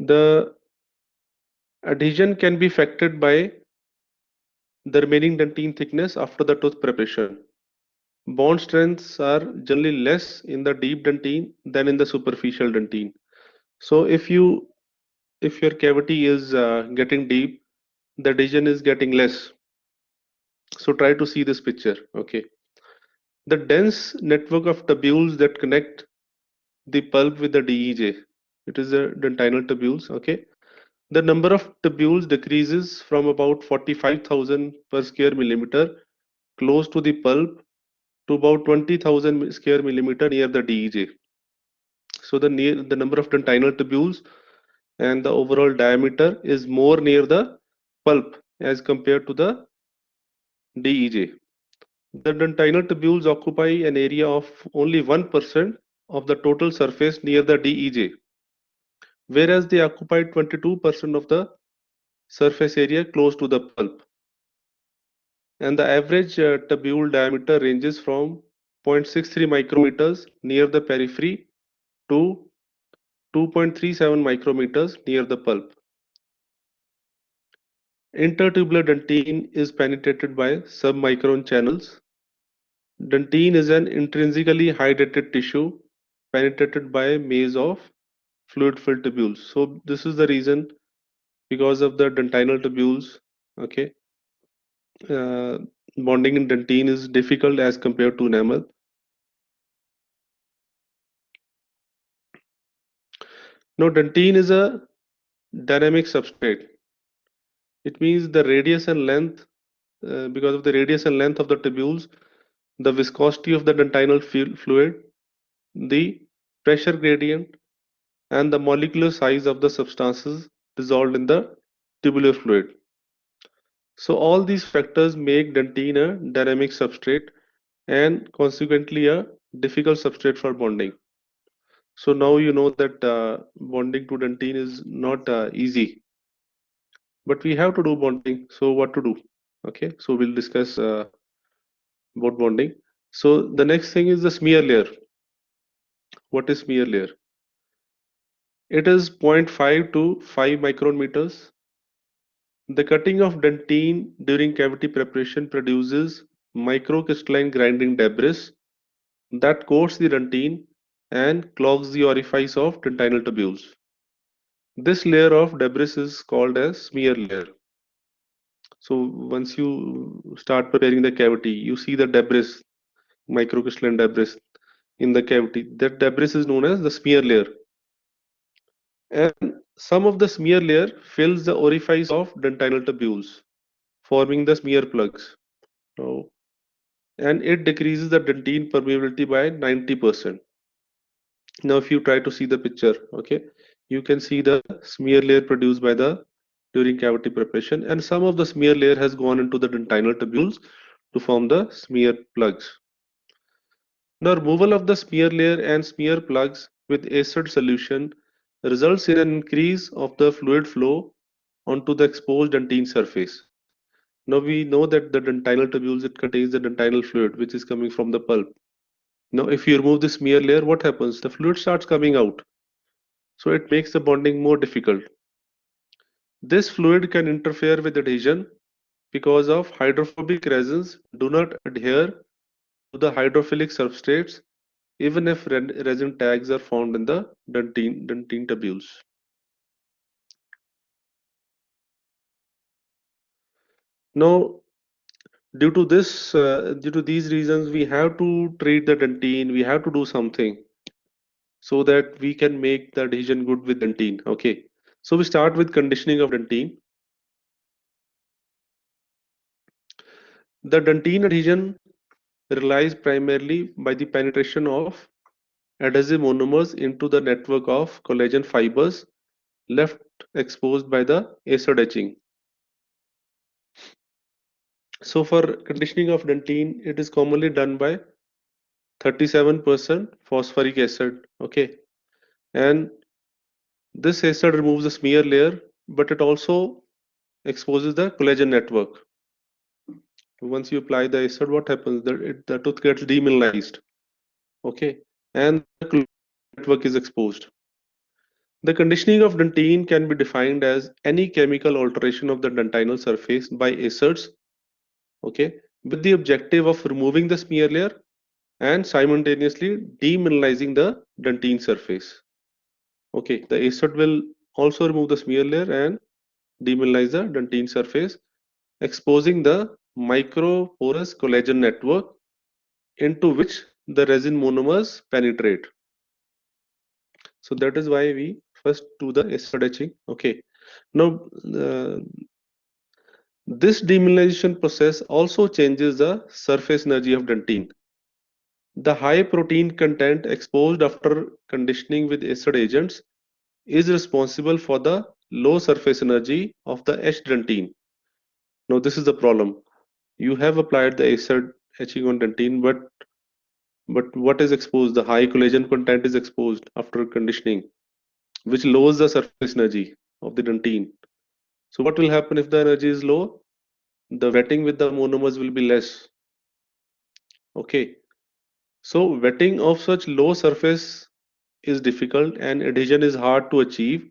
The adhesion can be affected by the remaining dentine thickness after the tooth preparation. Bond strengths are generally less in the deep dentine than in the superficial dentine. So if your cavity is getting deep, the adhesion is getting less. So try to see this picture. Okay. The dense network of tubules that connect the pulp with the DEJ. It is the dentinal tubules. Okay. The number of tubules decreases from about 45,000 per square millimeter close to the pulp to about 20,000 square millimeter near the DEJ. So the number of dentinal tubules and the overall diameter is more near the pulp as compared to the DEJ. The dentinal tubules occupy an area of only 1% of the total surface near the DEJ, whereas they occupy 22% of the surface area close to the pulp. And the average tubule diameter ranges from 0.63 micrometers near the periphery to 2.37 micrometers near the pulp. Intertubular dentine is penetrated by submicron channels. Dentine is an intrinsically hydrated tissue penetrated by a maze of fluid-filled tubules. So this is the reason, because of the dentinal tubules, okay, uh, bonding in dentine is difficult as compared to enamel. Now, dentine is a dynamic substrate. It means the radius and length, because of the radius and length of the tubules, the viscosity of the dentinal fluid, the pressure gradient, and the molecular size of the substances dissolved in the tubular fluid. So all these factors make dentine a dynamic substrate and consequently a difficult substrate for bonding. So now you know that bonding to dentine is not easy, but we have to do bonding. So what to do? Okay, so we'll discuss about bonding. So the next thing is the smear layer. What is smear layer? It is 0.5 to 5 micrometers. The cutting of dentine during cavity preparation produces microcrystalline grinding debris that coats the dentine and clogs the orifice of dentinal tubules. This layer of debris is called as smear layer. So once you start preparing the cavity, you see the debris, microcrystalline debris in the cavity. That debris is known as the smear layer. And some of the smear layer fills the orifice of dentinal tubules, forming the smear plugs. Now, and it decreases the dentine permeability by 90%. Now, if you try to see the picture, okay, you can see the smear layer produced by the during cavity preparation, and some of the smear layer has gone into the dentinal tubules to form the smear plugs. Now, removal of the smear layer and smear plugs with acid solution results in an increase of the fluid flow onto the exposed dentine surface. Now we know that the dentinal tubules, it contains the dentinal fluid which is coming from the pulp. Now if you remove the smear layer, what happens? The fluid starts coming out. So it makes the bonding more difficult. This fluid can interfere with adhesion because of hydrophobic resins do not adhere to the hydrophilic substrates even if resin tags are found in the dentine tubules. Now, due to these reasons, we have to treat the dentine. We have to do something so that we can make the adhesion good with dentine. Okay, so we start with conditioning of dentine. The dentine adhesion relies primarily by the penetration of adhesive monomers into the network of collagen fibers left exposed by the acid etching. So for conditioning of dentine, it is commonly done by 37% phosphoric acid. Okay, and this acid removes the smear layer, but it also exposes the collagen network. Once you apply the acid, what happens? The tooth gets demineralized. Okay, and the collagen network is exposed. The conditioning of dentine can be defined as any chemical alteration of the dentinal surface by acids, okay, with the objective of removing the smear layer and simultaneously demineralizing the dentine surface. Okay, the acid will also remove the smear layer and demineralize the dentine surface, exposing the microporous collagen network into which the resin monomers penetrate. So that is why we first do the acid etching. Okay, now this demineralization process also changes the surface energy of dentine. The high protein content exposed after conditioning with acid agents is responsible for the low surface energy of the etched dentine. Now this is the problem. You have applied the acid etching on dentine, but what is exposed? The high collagen content is exposed after conditioning, which lowers the surface energy of the dentine. So what will happen if the energy is low? The wetting with the monomers will be less. Okay. So wetting of such low surface is difficult and adhesion is hard to achieve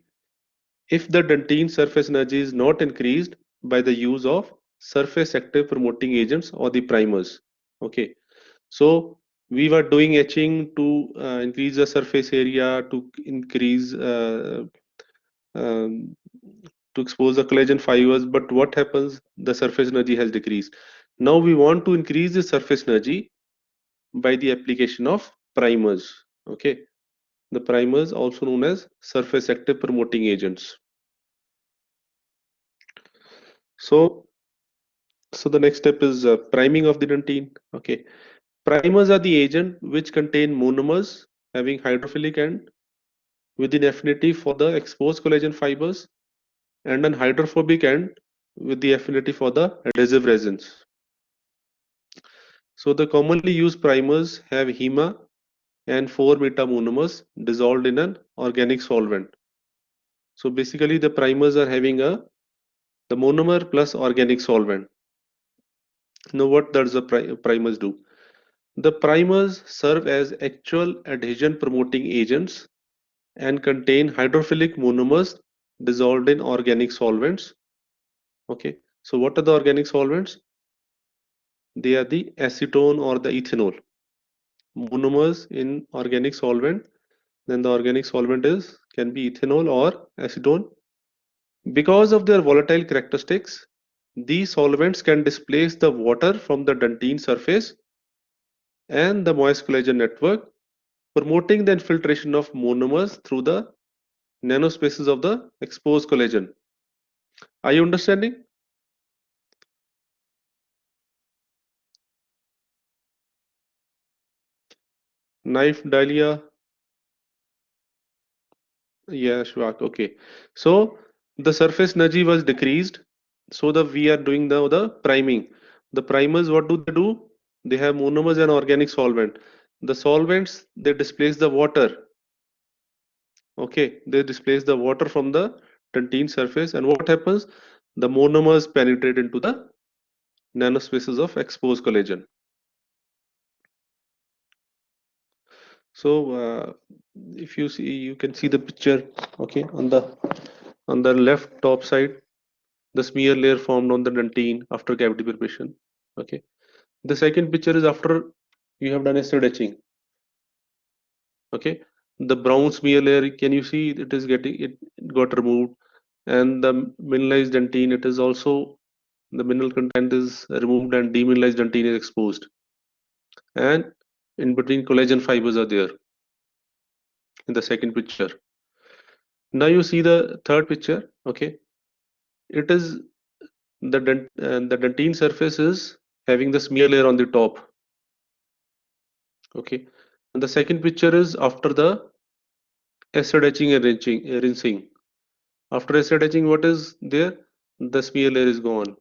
if the dentine surface energy is not increased by the use of surface active promoting agents or the primers. Okay. So we were doing etching to increase the surface area, to increase um, to expose the collagen fibers, but what happens? The surface energy has decreased. Now we want to increase the surface energy by the application of primers. Okay, the primers also known as surface active promoting agents. So, so the next step is priming of the dentine. Okay, primers are the agent which contain monomers having hydrophilic end with an affinity for the exposed collagen fibers and an hydrophobic end with the affinity for the adhesive resins. So the commonly used primers have HEMA and 4-meta monomers dissolved in an organic solvent. So basically the primers are having the monomer plus organic solvent. Now what does the primers do? The primers serve as actual adhesion promoting agents and contain hydrophilic monomers dissolved in organic solvents. Okay, so what are the organic solvents? They are the acetone or the ethanol. Monomers in organic solvent, then the organic solvent is can be ethanol or acetone. Because of their volatile characteristics, these solvents can displace the water from the dentine surface and the moist collagen network, promoting the infiltration of monomers through the nanospaces of the exposed collagen. Are you understanding? Knife dahlia, yeah, Shwak. Okay, so the surface energy was decreased, so the we are doing the priming. The primers, what do they do? They have monomers and organic solvent. The solvents they displace the water. Okay, they displace the water from the dentine surface, and what happens? The monomers penetrate into the nanospaces of exposed collagen. So if you see, you can see the picture. Okay, on the left top side, the smear layer formed on the dentine after cavity preparation. Okay, the second picture is after you have done acid etching. Okay, the brown smear layer, can you see it is getting it got removed, and the mineralized dentine, it is also the mineral content is removed and demineralized dentine is exposed, and in between collagen fibers are there in the second picture. Now you see the third picture. Okay, it is the dentine surface is having the smear layer on the top. Okay, and the second picture is after the acid etching and rinsing. After acid etching, what is there? The smear layer is gone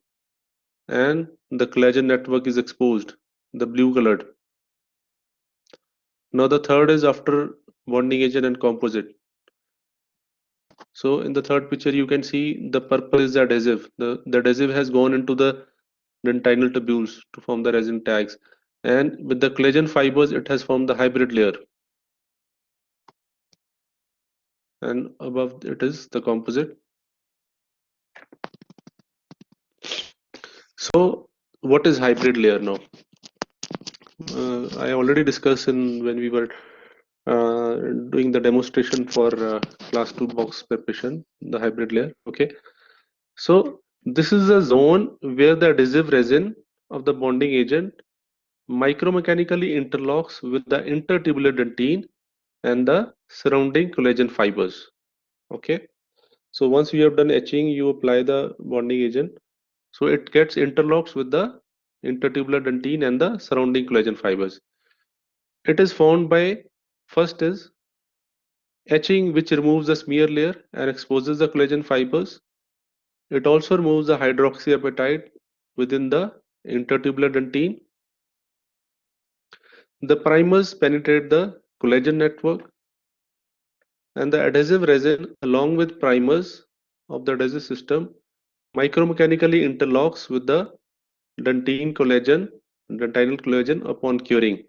and the collagen network is exposed, the blue colored. Now the third is after bonding agent and composite. So in the third picture, you can see the purple is the adhesive. The adhesive has gone into the dentinal tubules to form the resin tags. And with the collagen fibers, it has formed the hybrid layer. and above it is the composite. So what is hybrid layer now? I already discussed in when we were uh, doing the demonstration for class 2 box preparation, the hybrid layer. Okay, so this is a zone where the adhesive resin of the bonding agent micromechanically interlocks with the intertubular dentine and the surrounding collagen fibers. Okay, so once you have done etching, you apply the bonding agent, so it gets interlocks with the intertubular dentine and the surrounding collagen fibers. It is formed by, first is etching, which removes the smear layer and exposes the collagen fibers. It also removes the hydroxyapatite within the intertubular dentine. The primers penetrate the collagen network, and the adhesive resin, along with primers of the adhesive system, micromechanically interlocks with the dentinal collagen upon curing.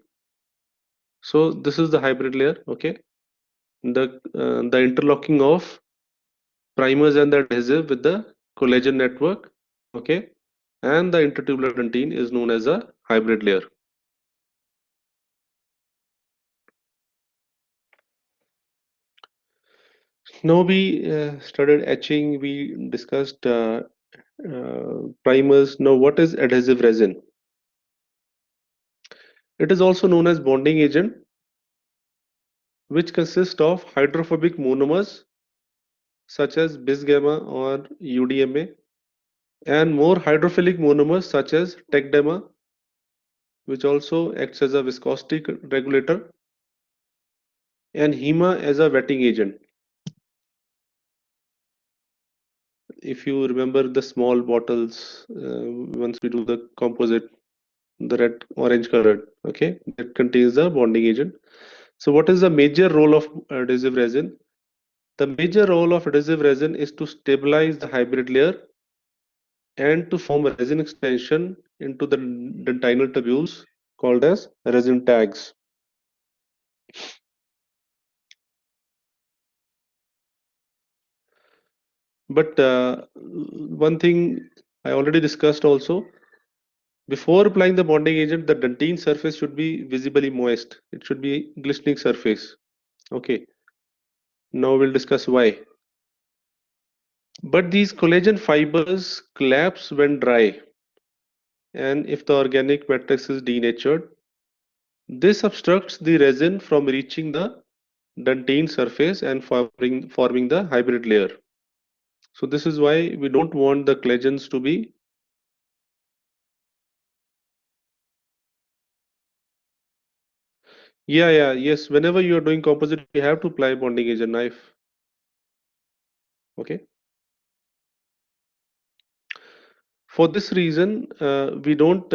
So this is the hybrid layer. Okay, the interlocking of primers and the adhesive with the collagen network. Okay, and the intertubular dentine is known as a hybrid layer. Now we started etching. We discussed primers. Now, what is adhesive resin? It is also known as bonding agent, which consists of hydrophobic monomers such as bis gamma or UDMA, and more hydrophilic monomers such as TECDMA, which also acts as a viscosity regulator, and HEMA as a wetting agent. If you remember the small bottles, once we do the composite, the red orange colored, okay, that contains the bonding agent. So what is the major role of adhesive resin? The major role of adhesive resin is to stabilize the hybrid layer and to form a resin extension into the dentinal tubules called as resin tags. But one thing I already discussed also, before applying the bonding agent, the dentine surface should be visibly moist. It should be glistening surface. Okay, now we'll discuss why. But these collagen fibers collapse when dry, and if the organic matrix is denatured, this obstructs the resin from reaching the dentine surface and forming the hybrid layer. So this is why we don't want the collagens to be. Yes. Whenever you are doing composite, you have to apply bonding agent knife. Okay. For this reason, we don't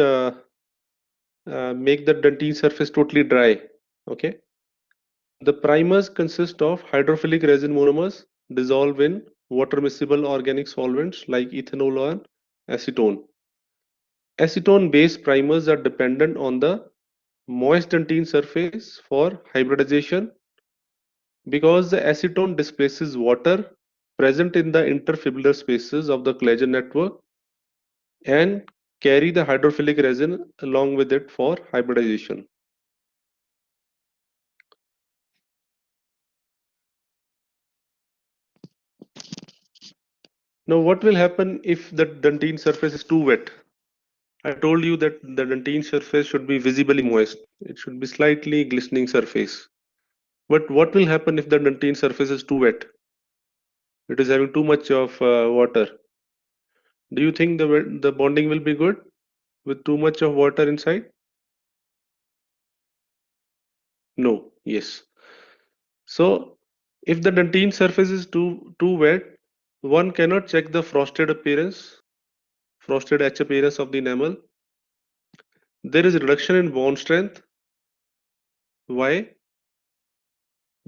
make the dentine surface totally dry. Okay. The primers consist of hydrophilic resin monomers dissolved in water miscible organic solvents like ethanol or acetone. Acetone-based primers are dependent on the moist dentine surface for hybridization because the acetone displaces water present in the interfibular spaces of the collagen network and carry the hydrophilic resin along with it for hybridization. Now, what will happen if the dentine surface is too wet? I told you that the dentine surface should be visibly moist. It should be slightly glistening surface. But what will happen if the dentine surface is too wet? It is having too much of water. Do you think the bonding will be good with too much of water inside? No. Yes. So if the dentine surface is too wet, one cannot check the frosted edge appearance of the enamel. There is a reduction in bond strength. Why?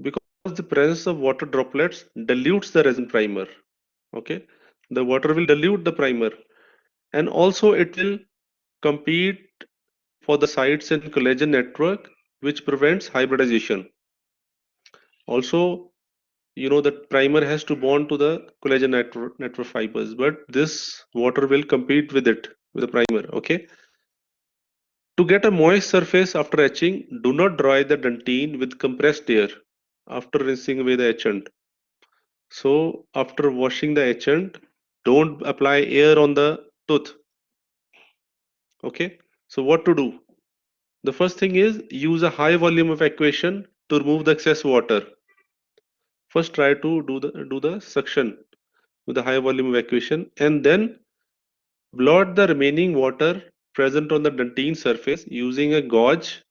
Because the presence of water droplets dilutes the resin primer. Okay, the water will dilute the primer, and also it will compete for the sites in collagen network, which prevents hybridization. Also, you know that primer has to bond to the collagen network fibers, but this water will compete with it, with the primer. Okay. To get a moist surface after etching, do not dry the dentine with compressed air after rinsing away the etchant. So after washing the etchant, don't apply air on the tooth. Okay. So what to do? The first thing is use a high volume evacuation to remove the excess water. First try to do the suction with a high volume evacuation, and then blot the remaining water present on the dentine surface using a gauze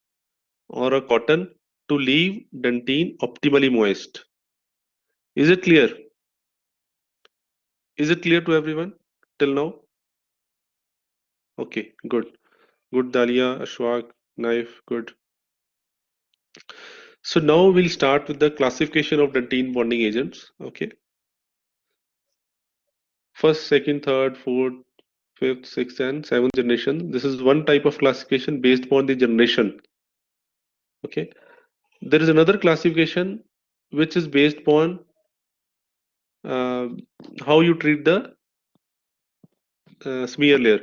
or a cotton to leave dentine optimally moist. Is it clear? Is it clear to everyone till now? Okay, good. Good, Dalia, Ashwak, Knife, good. So now we'll start with the classification of dentine bonding agents. Okay. First, second, third, fourth, fifth, sixth, and seventh generation. This is one type of classification based upon the generation. Okay. There is another classification which is based upon uh, how you treat the smear layer.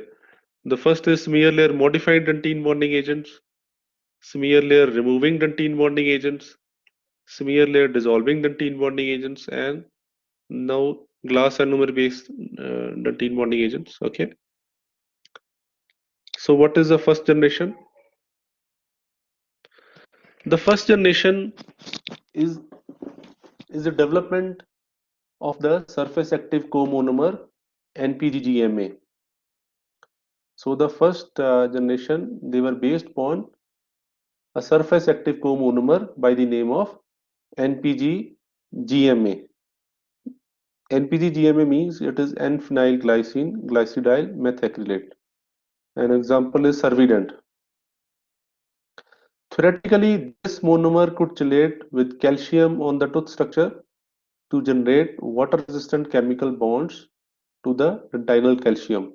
The first is smear layer modified dentine bonding agents, smear layer removing dentine bonding agents, smear layer dissolving dentine bonding agents, and now glass ionomer based dentine bonding agents. Okay. So what is the first generation? The first generation is is the development of the surface active comonomer NPGGMA. So the first generation, they were based upon a surface active comonomer by the name of NPGGMA. NPGGMA means it is N-phenyl glycine glycidyl methacrylate. An example is Servident. Theoretically, this monomer could chelate with calcium on the tooth structure to generate water-resistant chemical bonds to the dentinal calcium.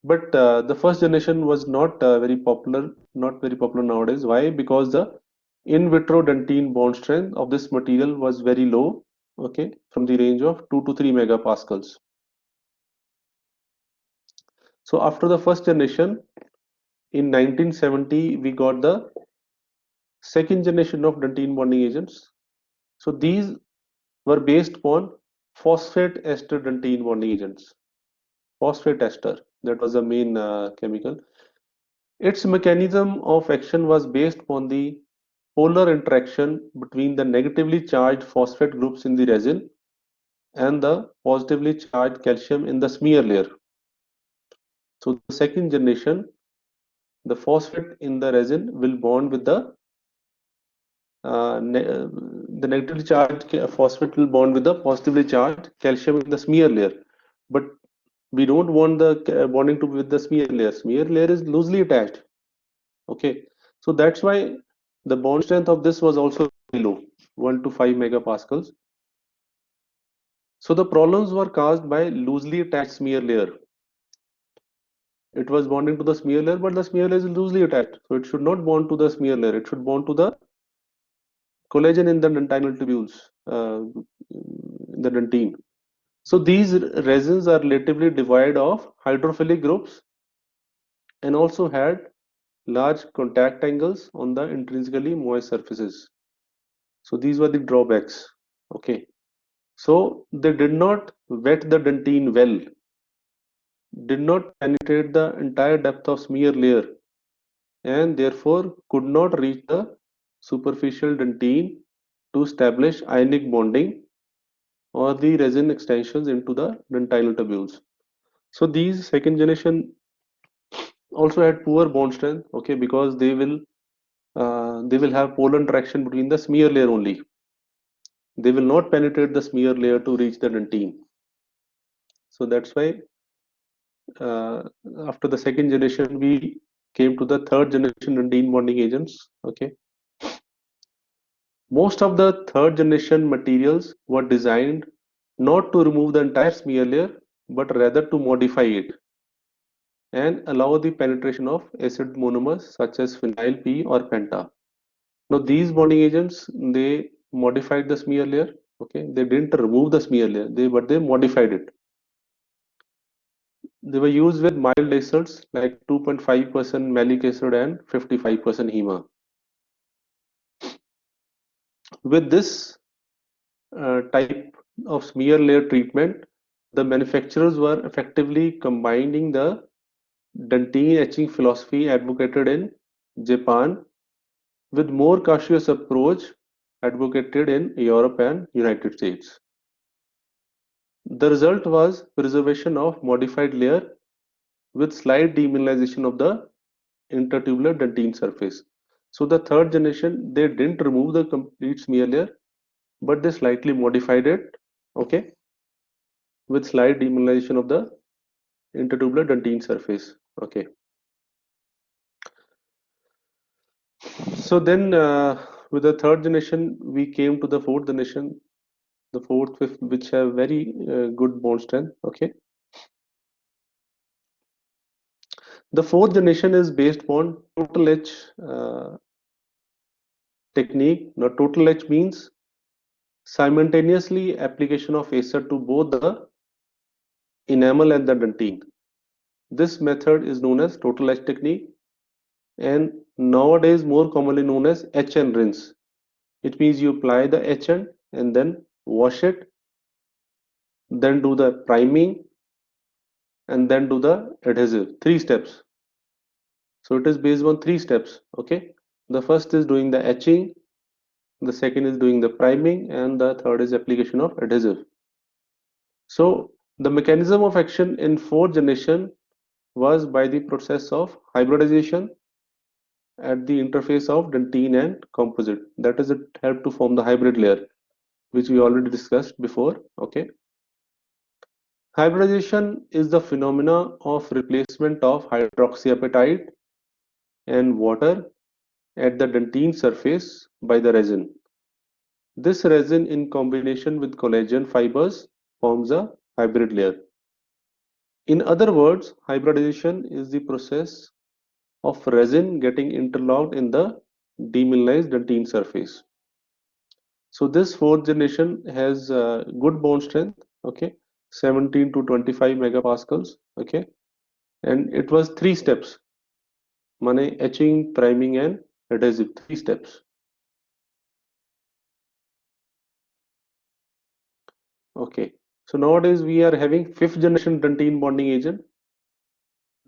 But the first generation was not very popular nowadays. Why? Because the in vitro dentine bond strength of this material was very low, okay, from the range of 2 to 3 megapascals. So after the first generation, in 1970, we got the second generation of dentine bonding agents. So these were based upon phosphate ester dentine bonding agents. Phosphate ester, that was the main chemical. Its mechanism of action was based upon the polar interaction between the negatively charged phosphate groups in the resin and the positively charged calcium in the smear layer. So the second generation, the phosphate in the resin will bond with the negatively charged phosphate will bond with the positively charged calcium in the smear layer. But we don't want the bonding to be with the smear layer. Smear layer is loosely attached. Okay, so that's why the bond strength of this was also very low, 1 to 5 megapascals. So the problems were caused by loosely attached smear layer. It was bonding to the smear layer, but the smear layer is loosely attached. So it should not bond to the smear layer. It should bond to the collagen in the dentinal tubules, in the dentine. So these resins are relatively devoid of hydrophilic groups and also had large contact angles on the intrinsically moist surfaces. So these were the drawbacks. Okay. So they did not wet the dentine well, did not penetrate the entire depth of smear layer, and therefore could not reach the superficial dentine to establish ionic bonding or the resin extensions into the dentinal tubules. So these second generation also had poor bond strength, okay, because they will have polar interaction between the smear layer only. They will not penetrate the smear layer to reach the dentine. So that's why uh, after the second generation we came to the third generation dentine bonding agents. Okay, most of the third generation materials were designed not to remove the entire smear layer but rather to modify it and allow the penetration of acid monomers such as phenyl P or penta. Now these bonding agents, they modified the smear layer. Okay, they didn't remove the smear layer, but they modified it. They were used with mild acids like 2.5% malic acid and 55% HEMA. With this type of smear layer treatment, the manufacturers were effectively combining the Dantine etching philosophy advocated in Japan with more cautious approach advocated in Europe and United States. The result was preservation of modified layer with slight demineralization of the intertubular dentine surface. So the third generation, they didn't remove the complete smear layer, but they slightly modified it, okay, with slight demineralization of the intertubular dentine surface. Okay. So then with the third generation, we came to the fourth generation, the fourth, fifth, which have very good bone strength. Okay. The fourth generation is based on total etch technique. Now, total etch means simultaneously application of acer to both the enamel and the dentine. This method is known as total etch technique and nowadays more commonly known as etch and rinse. It means you apply the etchant and then wash it, then do the priming and then do the adhesive. Three steps. So it is based on three steps. Okay. The first is doing the etching, the second is doing the priming, and the third is application of adhesive. So the mechanism of action in fourth generation was by the process of hybridization at the interface of dentine and composite. That is, it helped to form the hybrid layer, which we already discussed before. Okay. Hybridization is the phenomena of replacement of hydroxyapatite and water at the dentine surface by the resin. This resin in combination with collagen fibers forms a hybrid layer. In other words, hybridization is the process of resin getting interlocked in the demineralized dentine surface. So this fourth generation has good bone strength, okay, 17 to 25 megapascals, okay, and it was three steps, mane etching, priming, and adhesive, three steps. Okay, so nowadays we are having fifth generation dentine bonding agent.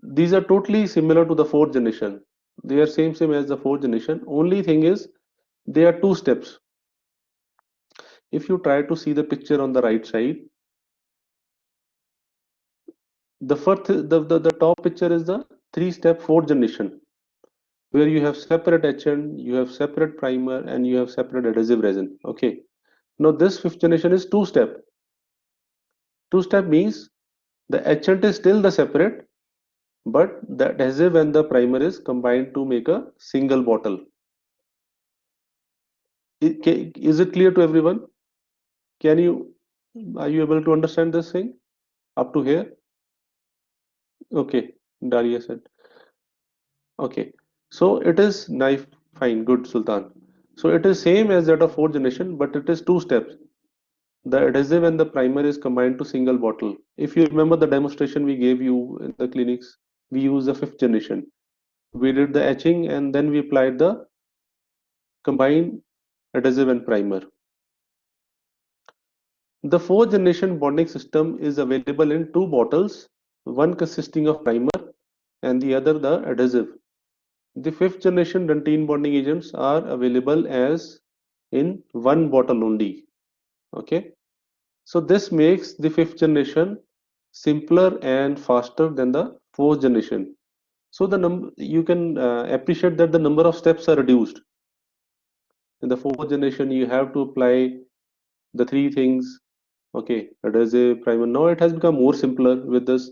These are totally similar to the fourth generation. They are same as the fourth generation. Only thing is they are two steps. If you try to see the picture on the right side, the top picture is the three-step fourth generation, where you have separate etchant, you have separate primer, and you have separate adhesive resin. Okay. Now this fifth generation is two-step. Two-step means the etchant is still the separate, but the adhesive and the primer is combined to make a single bottle. Is it clear to everyone? Can you, are you able to understand this thing up to here? Okay, Daria said. Okay, so it is knife, fine, good, Sultan. So it is same as that of fourth generation, but it is two steps. The adhesive and the primer is combined to single bottle. If you remember the demonstration we gave you in the clinics, we used the fifth generation. We did the etching and then we applied the combined adhesive and primer. The fourth generation bonding system is available in two bottles, one consisting of primer and the other the adhesive. The fifth generation dentine bonding agents are available as in one bottle only. Okay, so this makes the fifth generation simpler and faster than the fourth generation. So the number you can appreciate that the number of steps are reduced. In the fourth generation, you have to apply the three things. Okay, adhesive, primer. Now it has become more simpler with this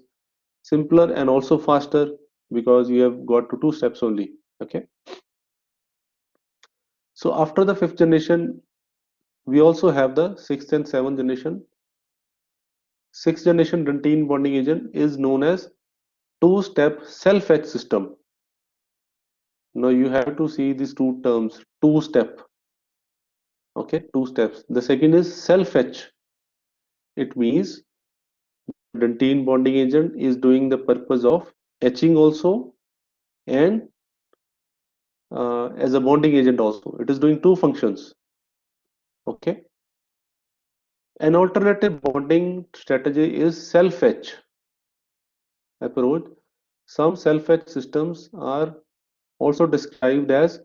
simpler and also faster because you have got to two steps only. Okay. So after the fifth generation, we also have the sixth and seventh generation. Sixth generation dentine bonding agent is known as two-step self-etch system. Now you have to see these two terms, two-step. Okay, two steps. The second is self-etch. It means dentine bonding agent is doing the purpose of etching also, and as a bonding agent also. It is doing two functions. Okay. An alternative bonding strategy is self-etch approach. Some self-etch systems are also described as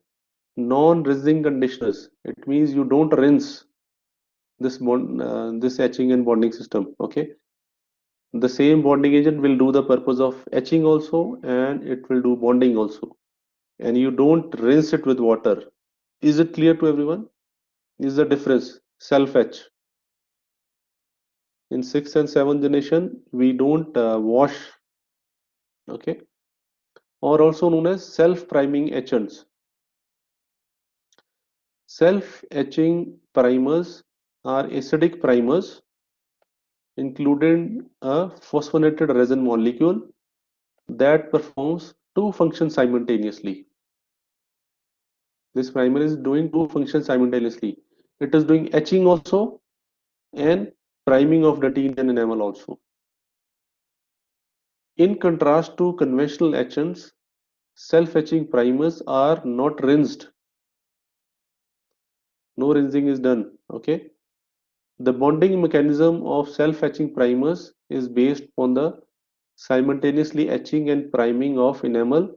non-rinsing conditioners. It means you don't rinse this etching and bonding system. Okay, the same bonding agent will do the purpose of etching also, and it will do bonding also, and you don't rinse it with water. Is it clear to everyone? Is the difference? Self-etch. In sixth and seventh generation, we don't wash. Okay, or also known as self-priming etchants. Self-etching primers are acidic primers including a phosphonated resin molecule that performs two functions simultaneously. This primer is doing two functions simultaneously. It is doing etching also and priming of dentine and enamel also. In contrast to conventional etchants, self-etching primers are not rinsed. No rinsing is done. Okay. The bonding mechanism of self-etching primers is based on the simultaneously etching and priming of enamel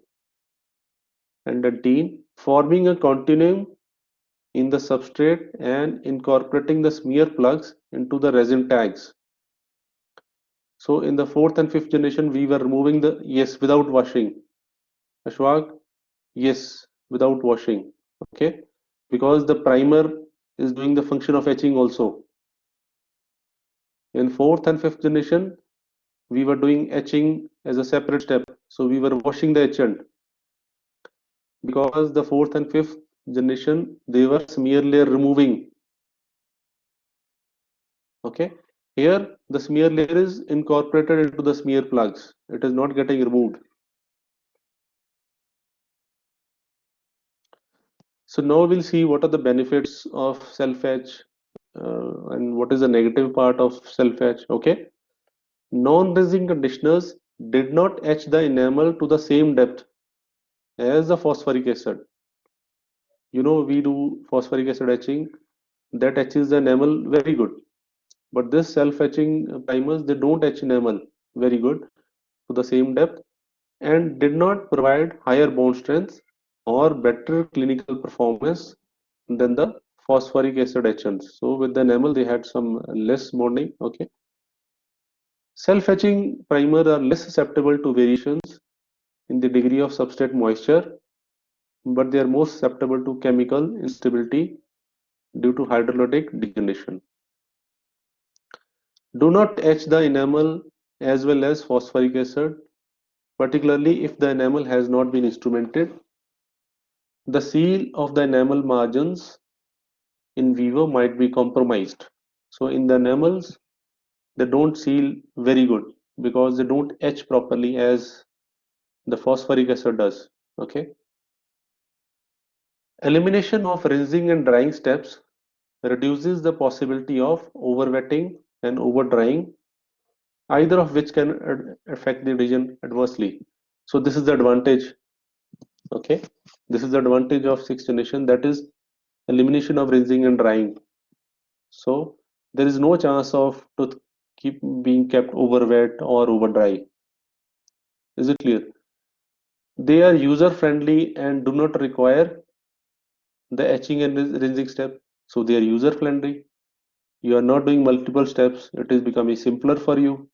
and dentine, forming a continuum in the substrate and incorporating the smear plugs into the resin tags. So in the fourth and fifth generation, we were removing the, yes, without washing. Ashwag, yes, without washing. Okay, because the primer is doing the function of etching also. In fourth and fifth generation, we were doing etching as a separate step. So we were washing the etchant because the fourth and fifth generation they were smear layer removing. Okay, here the smear layer is incorporated into the smear plugs. It is not getting removed. So now we'll see what are the benefits of self-etch and what is the negative part of self-etch. Okay, non-rinsing conditioners did not etch the enamel to the same depth as the phosphoric acid. You know, we do phosphoric acid etching that etches the enamel very good, but this self-etching primers they don't etch enamel very good to the same depth and did not provide higher bond strength or better clinical performance than the phosphoric acid etchants. So with the enamel they had some less bonding. Okay, self-etching primers are less susceptible to variations in the degree of substrate moisture, but they are more susceptible to chemical instability due to hydrolytic degeneration. Do not etch the enamel as well as phosphoric acid, particularly if the enamel has not been instrumented. The seal of the enamel margins in vivo might be compromised. So in the enamels, they don't seal very good because they don't etch properly as the phosphoric acid does. Okay. Elimination of rinsing and drying steps reduces the possibility of overwetting and over drying, either of which can affect the region adversely. So this is the advantage. Okay, this is the advantage of sixth generation, that is elimination of rinsing and drying. So there is no chance of tooth keep being kept over wet or over dry. Is it clear? They are user friendly and do not require the etching and rinsing step. So they are user friendly. You are not doing multiple steps. It is becoming simpler for you.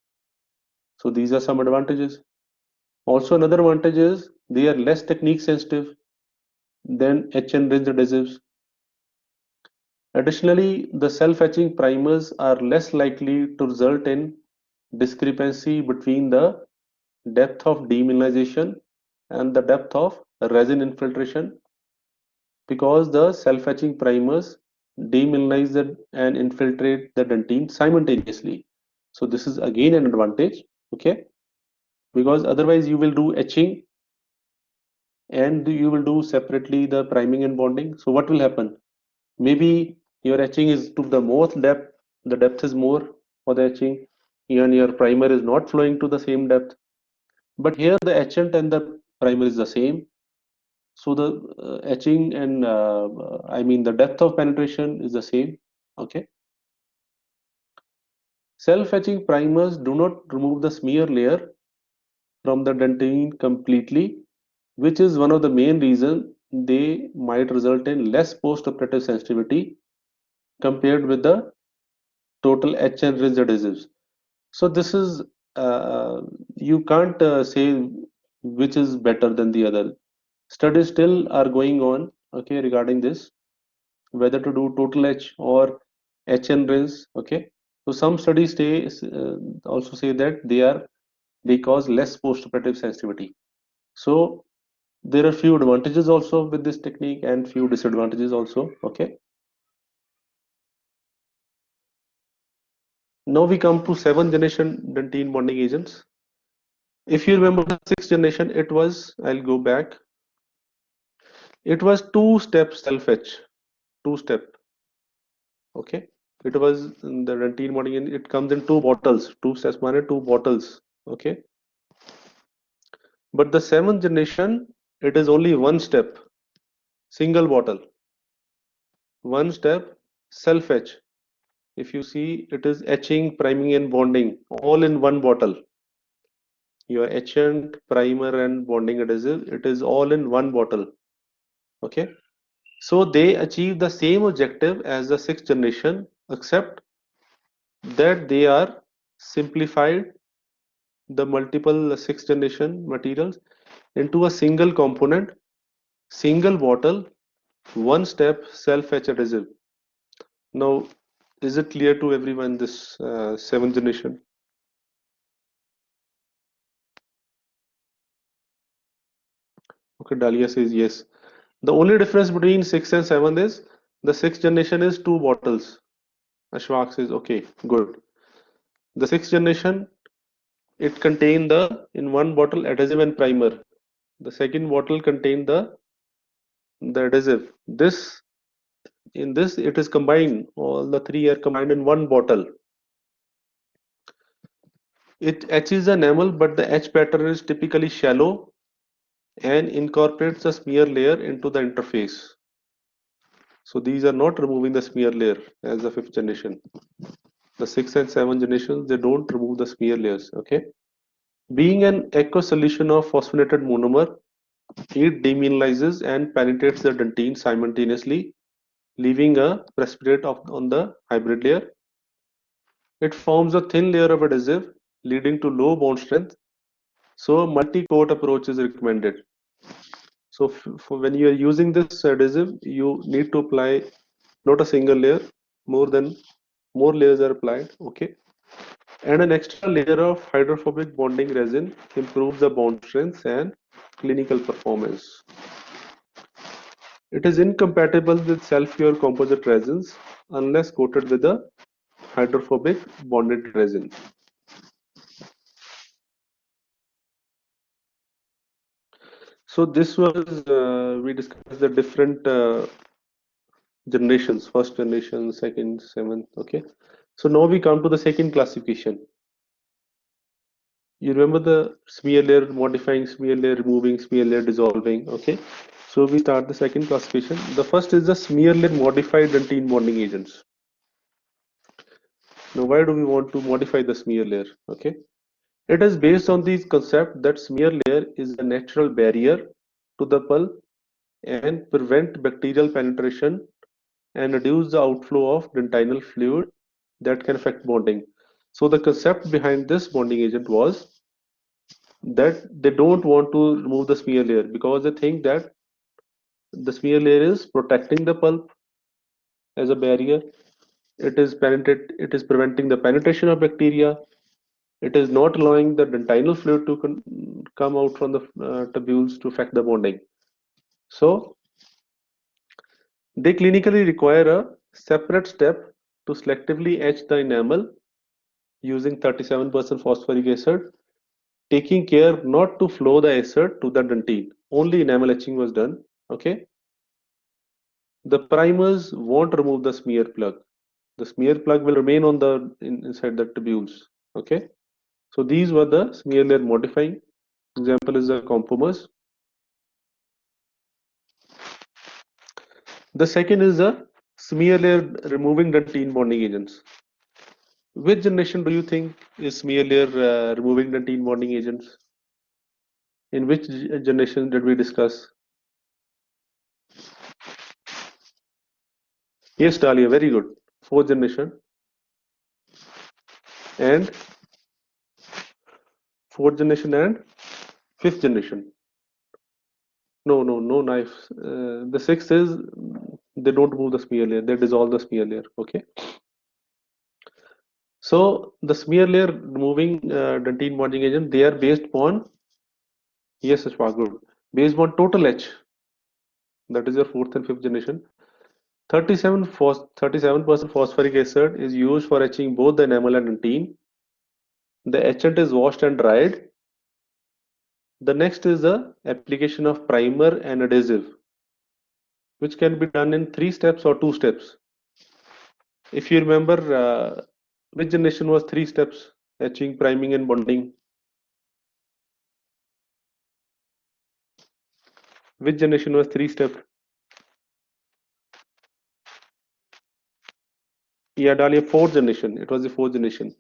So these are some advantages. Also another advantage is they are less technique sensitive than etch and rinse adhesives. Additionally, the self-etching primers are less likely to result in discrepancy between the depth of demineralization and the depth of resin infiltration because the self-etching primers demineralize and infiltrate the dentine simultaneously. So this is again an advantage, okay? Because otherwise you will do etching and you will do separately the priming and bonding. So what will happen? Maybe Your etching is to the most depth, the depth is more for the etching, and your primer is not flowing to the same depth. But here the etchant and the primer is the same. So the etching and I mean the depth of penetration is the same. Okay. Self-etching primers do not remove the smear layer from the dentine completely, which is one of the main reasons they might result in less post-operative sensitivity compared with the total etch and rinse adhesives. So this is you can't say which is better than the other. Studies still are going on, okay, regarding this, whether to do total etch or etch and rinse. Okay, so some studies also say that they cause less postoperative sensitivity. So there are few advantages also with this technique and few disadvantages also. Okay, now we come to seventh generation dentine bonding agents. If you remember the sixth generation, it was, I'll go back, it was two-step self-etch, two-step. Okay, it was in the dentine bonding, and it comes in two bottles, two steps, one and two bottles. Okay, but the seventh generation, it is only one step, single bottle, one step self-etch. If you see, it is etching, priming, and bonding all in one bottle. Your etchant, primer, and bonding adhesive, it is all in one bottle. Okay, so they achieve the same objective as the sixth generation, except that they are simplified the multiple sixth generation materials into a single component, single bottle, one step self etch adhesive. Now, is it clear to everyone this seventh generation? Okay, Dahlia says yes. The only difference between 6 and 7 is the sixth generation is two bottles. Ashwak says okay, good. The sixth generation, it contained in one bottle adhesive and primer. The second bottle contained the adhesive. This in this it is combined. All the three are combined in one bottle. It etches the enamel, but the etch pattern is typically shallow and incorporates a smear layer into the interface. So these are not removing the smear layer as the fifth generation. The sixth and seventh generations, they don't remove the smear layers. Okay. Being an aqueous solution of phosphonated monomer, it demineralizes and penetrates the dentine simultaneously, leaving a precipitate on the hybrid layer. It forms a thin layer of adhesive, leading to low bond strength. So a multi-coat approach is recommended. So for when you are using this adhesive, you need to apply not a single layer, more layers are applied. Okay, and an extra layer of hydrophobic bonding resin improves the bond strength and clinical performance. It is incompatible with self-cure composite resins unless coated with a hydrophobic bonded resin. So this was we discussed the different generations, first generation, second, seventh. Okay, so now we come to the second classification. You remember the smear layer, modifying smear layer, removing smear layer, dissolving. Okay, so we start the second classification. The first is the smear layer modified dentine bonding agents. Now why do we want to modify the smear layer? Okay, it is based on the concept that smear layer is a natural barrier to the pulp and prevent bacterial penetration and reduce the outflow of dentinal fluid that can affect bonding. So the concept behind this bonding agent was that they don't want to remove the smear layer because they think that the smear layer is protecting the pulp as a barrier. It is preventing the penetration of bacteria. It is not allowing the dentinal fluid to come out from the tubules to affect the bonding. So they clinically require a separate step to selectively etch the enamel using 37% phosphoric acid, taking care not to flow the acid to the dentine. Only enamel etching was done. Okay. The primers won't remove the smear plug. The smear plug will remain on the inside the tubules. Okay. So these were the smear layer modifying. Example is the compomers. The second is the smear layer removing dentine bonding agents. Which generation do you think is smear layer removing dentine bonding agents? In which generation did we discuss? Yes, Dahlia, very good. Fourth generation. And fourth generation and fifth generation. No knives. The sixth is they don't remove the smear layer, they dissolve the smear layer. Okay. So the smear layer removing dentine bonding agent, they are based on, yes, Ashfaq, good, based on total H. That is your fourth and fifth generation. 37% phosphoric acid is used for etching both the enamel and dentine. The etchant is washed and dried. The next is the application of primer and adhesive, which can be done in 3 steps or 2 steps. If you remember, which generation was 3 steps, etching, priming, and bonding? Which generation was 3 step? Yeah, Dahlia, fourth generation. It was the fourth generation.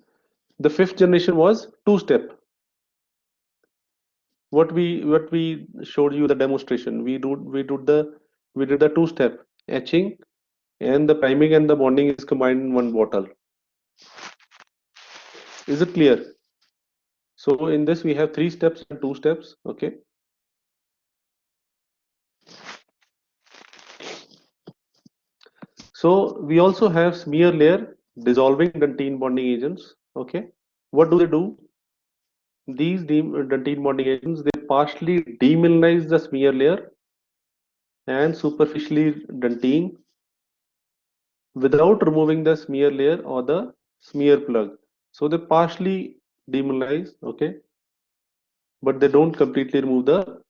The fifth generation was 2 step. What we showed you the demonstration. We did the 2 step etching, and the priming and the bonding is combined in one bottle. Is it clear? So in this we have 3 steps and 2 steps. Okay. So we also have smear layer dissolving dentine bonding agents. Okay. What do they do? These dentine bonding agents, they partially demineralize the smear layer and superficially dentine without removing the smear layer or the smear plug. So they partially demineralize, okay, but they don't completely remove the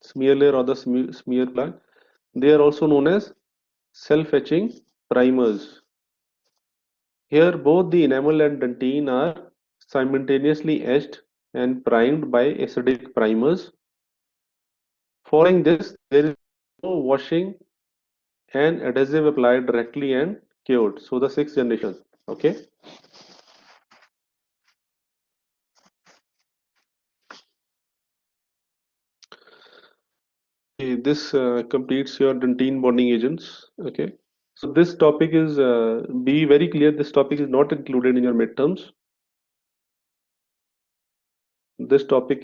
smear layer or the smear plug. They are also known as self-etching primers. Here, both the enamel and dentine are simultaneously etched and primed by acidic primers. Following this, there is no washing and adhesive applied directly and cured. So the sixth generation. Okay. Okay, this completes your dentine bonding agents. Okay. So this topic is, be very clear, this topic is not included in your midterms. This topic